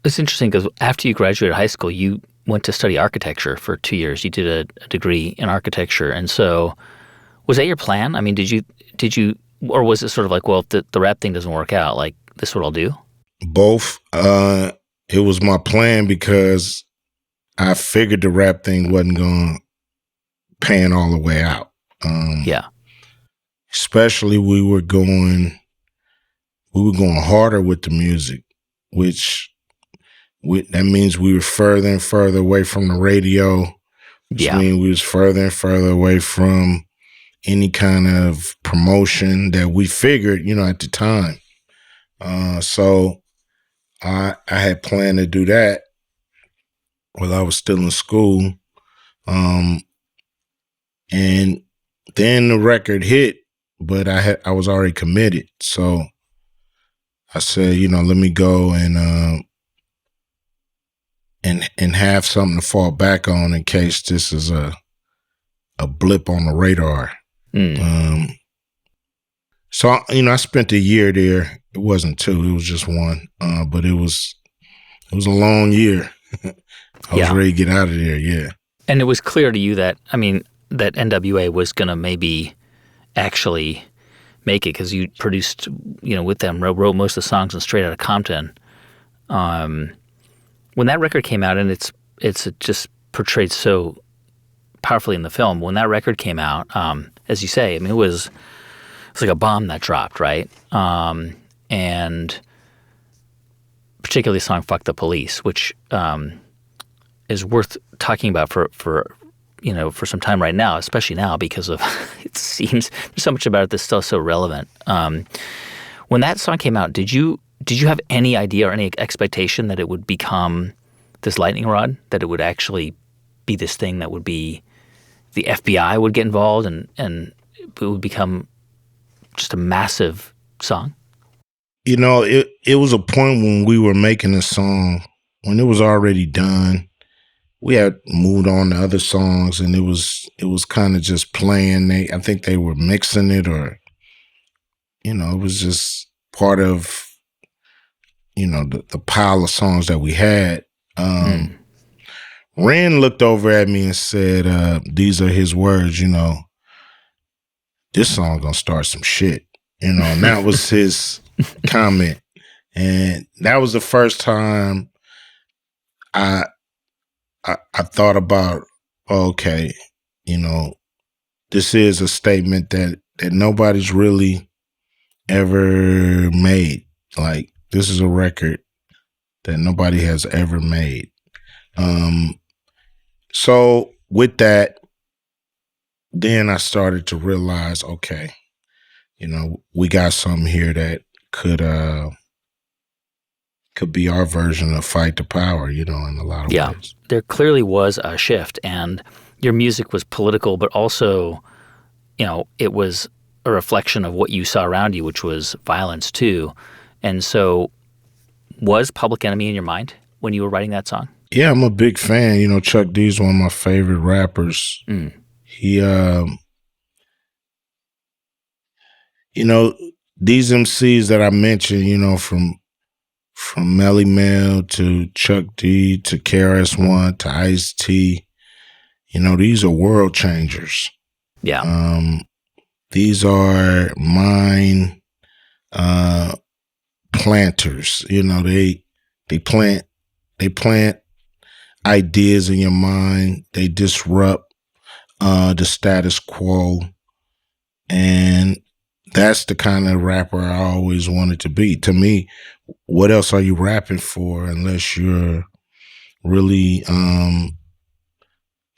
It's interesting because after you graduated high school, you went to study architecture for 2 years. You did a degree in architecture. And so was that your plan? I mean, did you, or was it sort of like, well, if the rap thing doesn't work out, like, this is what I'll do? Both. It was my plan because I figured the rap thing wasn't going to pan all the way out. Yeah. Especially we were going harder with the music, which that means we were further and further away from the radio, which means we was further and further away from any kind of promotion that we figured, at the time. So I had planned to do that while I was still in school. And then the record hit, but I was already committed. So I said, let me go and have something to fall back on in case this is a blip on the radar. So I spent a year there. It wasn't 2; it was just 1. But it was a long year. I was ready to get out of there. Yeah. And it was clear to you that that NWA was going to maybe actually make it because you produced with them, wrote most of the songs on Straight Outta Compton. When that record came out, and it's just portrayed so powerfully in the film. When that record came out, as you say, it was like a bomb that dropped, right? And particularly the song "Fuck the Police," which is worth talking about for some time right now, especially now because of it seems there's so much about it that's still so relevant. When that song came out, did you have any idea or any expectation that it would become this lightning rod, that it would actually be this thing that would be the FBI would get involved and it would become just a massive song? It was a point when we were making a song, when it was already done. We had moved on to other songs, and it was kind of just playing. I think they were mixing it, or it was just part of the pile of songs that we had. Ren looked over at me and said, "These are his words. This song gonna start some shit." And that was his comment, and that was the first time I thought about, okay, this is a statement that nobody's really ever made. Like, this is a record that nobody has ever made. So with that, then I started to realize, okay, we got something here that could be our version of Fight the Power, in a lot of ways. There clearly was a shift, and your music was political, but also, it was a reflection of what you saw around you, which was violence too. And so was Public Enemy in your mind when you were writing that song? Yeah, I'm a big fan. Chuck D is one of my favorite rappers. He, these MCs that I mentioned, from Melly Mel to Chuck D to KRS-One to Ice-T, these are world changers. Yeah. These are mind planters. They plant ideas in your mind. They disrupt the status quo, and that's the kind of rapper I always wanted to be. To me, what else are you rapping for unless you're really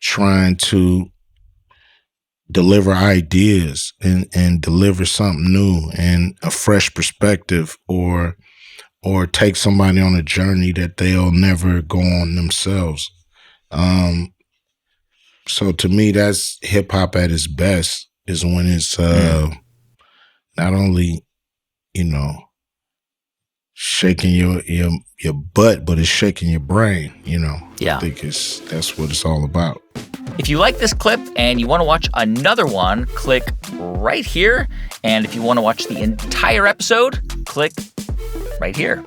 trying to deliver ideas and deliver something new and a fresh perspective, or take somebody on a journey that they'll never go on themselves. So to me, that's hip hop at its best, is when it's not only, shaking your butt, but it's shaking your brain, Yeah. I think that's what it's all about. If you like this clip and you want to watch another one, click right here. And if you want to watch the entire episode, click right here.